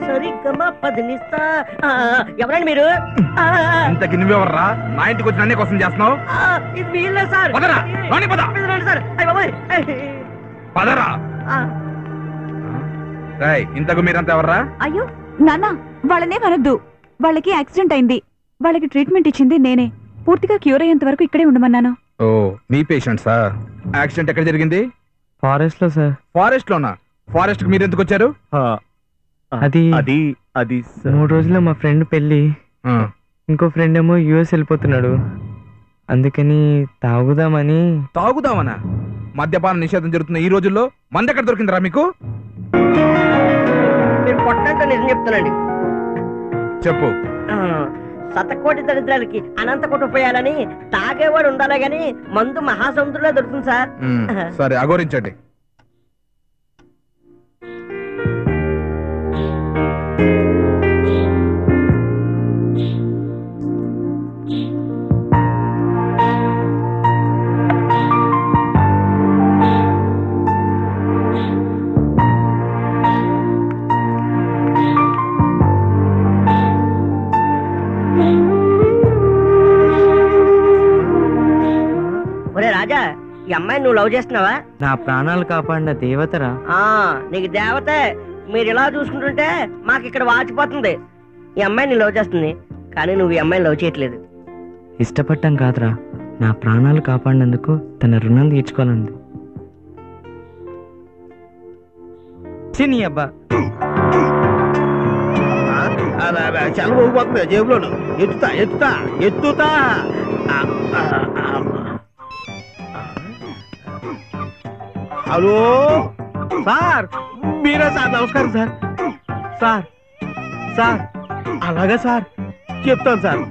సరిగ్గా పదినిస్తా. ఎవరండి మీరు? ఇంతకి నువ్వెవర్రా? నా ఇంటికి వచ్చి నన్నే కోసం చేస్తున్నావు? ఇది వీళ్ళే సార్. పదరా, లోని పద. సార్ పదరా. ఇంతకు మీరంతా ఎవర్రా? అయ్యో నాన్న, వాళ్ళనే అనొద్దు. వాళ్ళకి యాక్సిడెంట్ అయింది. వాళ్ళకి ట్రీట్మెంట్ ఇచ్చింది నేనే. పూర్తిగా క్యూర్ అయ్యేంత వరకు ఇక్కడే ఉండమన్నాను. ఓ, మీ పేషెంట్ సార్. యాక్సిడెంట్ ఎక్కడ జరిగింది? ఫారెస్ట్ లో సార్. ఫారెస్ట్ లోనా? ఫారెస్ట్ కి మీరు ఎందుకు వచ్చారు? అది అది అది 3 రోజుల్లో మా ఫ్రెండ్ పెళ్లి. ఇంకో ఫ్రెండ్ ఏమో యుఎస్ వెళ్ళిపోతున్నాడు. అందుకని తాగుదామని. తాగుదామనా? మద్యపాన నిషేధం జరుగుతున్న ఈ రోజుల్లో మందు ఎక్కడ దొరికిందిరా మీకు? మీరు పొట్టంటే నిజం చెప్తానండి. చెప్పు. శతకోటి దరిద్రాలకి అనంత కోటి ఉపయోగాలని తాగేవాడు ఉండాలి గాని మందు మహాసముద్రంలో దొరుకుతుంది సార్. సరే, అఘోరించండి. రాజా, ఈ అమ్మాయిని నువ్వు లవ్ చేస్తున్నావా? నా ప్రాణాలు కాపాడిన దేవతరా. నీకు దేవతే. మీరు ఇలా చూసుకుంటుంటే మాకు ఇక్కడ వాచిపోతుంది. ఈ అమ్మాయిని లవ్ చేస్తుంది, కానీ నువ్వు ఈ అమ్మాయిని లవ్ చేయట్లేదు. ఇష్టపడటం కాదురా, నా ప్రాణాలు కాపాడినందుకు తన రుణం తీర్చుకోనంది. చిన్ని అబ్బా చల్లబోతుంది జేబులోను. ఎత్తుతా ఎత్తుతా ఎత్తుతా. హలో సార్, మీరా సార్? నమస్కారం సార్. సార్ సార్ అలాగా సార్, చెప్తాను సార్.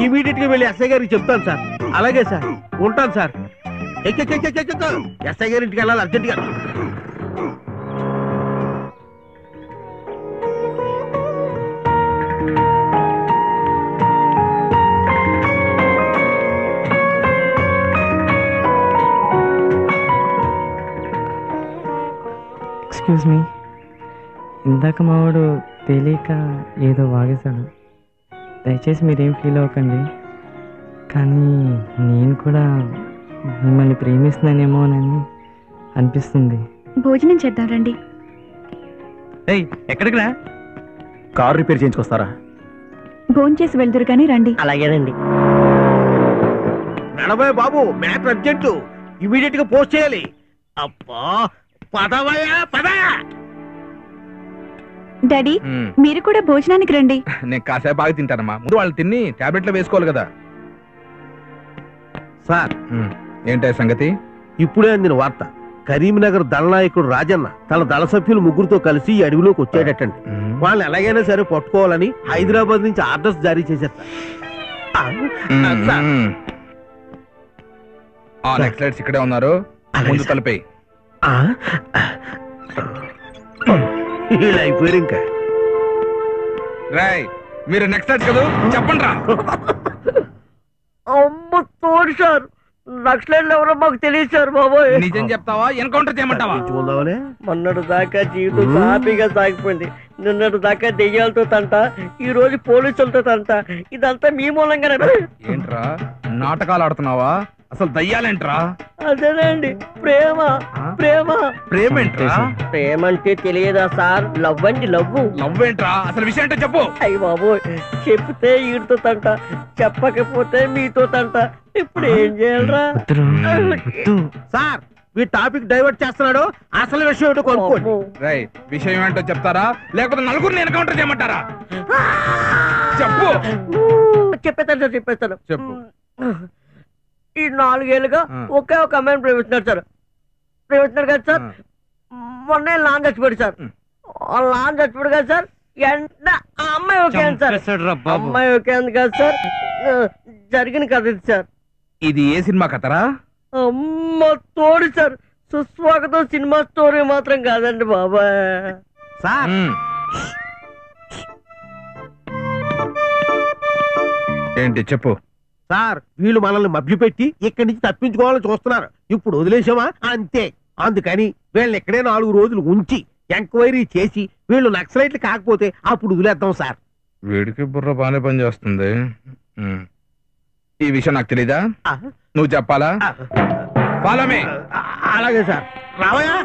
ఇమీడియట్ గా వెళ్ళి ఎస్ఐ గారికి చెప్తాను సార్. అలాగే సార్, ఉంటాను సార్. ఎస్ఐ గారి ఇంటికి వెళ్ళాలి అర్జెంట్ గా. ఎక్స్క్యూజ్ మీ, ఇందాక మావాడు తెలియక ఏదో వాగేశాడు. దయచేసి మీరేం ఫీల్ అవ్వకండి. కానీ నేను కూడా మిమ్మల్ని ప్రేమిస్తున్నానేమోనని అనిపిస్తుంది. భోజనం చేద్దాం రండి. ఎక్కడికి రా? కారు రిపేర్ చేయించుకొస్తారా? భోజనం చేసి వెళ్దురు కానీ రండి. అలాగేనండి. నడవే బాబు, మ్యాటర్ అర్జెంటు. ఇమీడియట్ గా పోస్ట్ చేయాలి. అబ్బా, పదవయా పద. డాడీ, మీరు కూడా భోజనానికి రండి. నేను కాసేపు బాగా తింటానమ్మా. ముందు వాళ్ళు తిని టాబ్లెట్లు వేసుకోవాలి కదా. సార్, ఏంటో సంగతి? ఇప్పుడే అందిన వార్త. కరీంనగర్ దళనాయకుడు రాజన్న తన దళ సభ్యులు ముగ్గురుతో కలిసి ఈ అడవిలోకి వచ్చాడటండి. వాళ్ళు ఎలాగైనా సరే పట్టుకోవాలని హైదరాబాద్ నుంచి ఆర్డర్స్ జారీ చేశారు. నెక్స్ట్ ఇక్కడే ఉన్నారు. ముందు తలపై అయిపోయారు. ఇంకా రాయ్, మీరు నెక్స్ట్ కదా చెప్పండి రా. అమ్మ తోడు సార్, నక్సలైట్లు ఎవరో మాకు తెలియదు సార్. బాబోయ్, నిజం చెప్తావా ఎన్కౌంటర్ చేయమంటావా? మొన్నటి దాకా జీవితం హ్యాపీగా సాగిపోయింది. నిన్నటి దాకా దెయ్యాలతో తంట, ఈ రోజు పోలీసులతో తంట. ఇదంతా మీ మూలంగానే. ఏంట్రా నాటకాలు ఆడుతున్నావా? అసలు దయ్యాలేంట్రా? అదేనండి, ప్రేమ. ప్రేమ ప్రేమ ఏంట్రా? ప్రేమ అంటే తెలియదా సార్? లవ్ అండి, లవ్. లవ్ ఏంట్రా? అసలు విషయం ఏంటో చెప్పు. అయ్యి బాబు, చెప్తే వీడితో తంట, చెప్పకపోతే మీతో తంట. ఇప్పుడు ఏం చేయాలరా? సార్, మీ టాపిక్ డైవర్ట్ చేస్తున్నాడు. అసలు విషయం ఏంటో కొనుక్కోండి. రై, విషయం ఏంటో చెప్తారా లేకపోతే నలుగురిని ఎన్కౌంటర్ చేయమంటారా? చెప్పు. చెప్పేస్తాను సార్, చెప్పేస్తాను. చెప్పు. ఈ 4 ఏళ్ళుగా ఒకే ఒక అమ్మాయిని ప్రేమిస్తున్నారు సార్. ప్రేమిస్తున్నారు కదా సార్. మొన్న లాంగ్ చచ్చిపోయాడు సార్. లాంగ్ చచ్చిపోయాడు కదా సార్. ఆ అమ్మాయి ఓకే అంది సార్. అమ్మాయి ఓకే అంది కదా సార్. జరిగిన కథ ఇది సార్. ఇది ఏ సినిమా కథరా? అమ్మ తోడు సార్, సుస్వాగతం సినిమా స్టోరీ మాత్రం కాదండి బాబా. సార్, ఏంటి చెప్పు. సార్, వీళ్ళు మనల్ని మభ్యపెట్టి ఇక్కడి నుంచి తప్పించుకోవాలని చూస్తున్నారు. ఇప్పుడు వదిలేసామా అంతే. అందుకని వీళ్ళని ఇక్కడే 4 రోజులు ఉంచి ఎంక్వైరీ చేసి వీళ్ళు నక్సలైట్లు కాకపోతే అప్పుడు వదిలేద్దాం సార్. వీడికి బుర్ర బాగానే పని చేస్తుంది. ఈ విషయం నాకు తెలీదా? నువ్వు చెప్పాలా? Follow me. అలాగే సార్. రావయ్యా.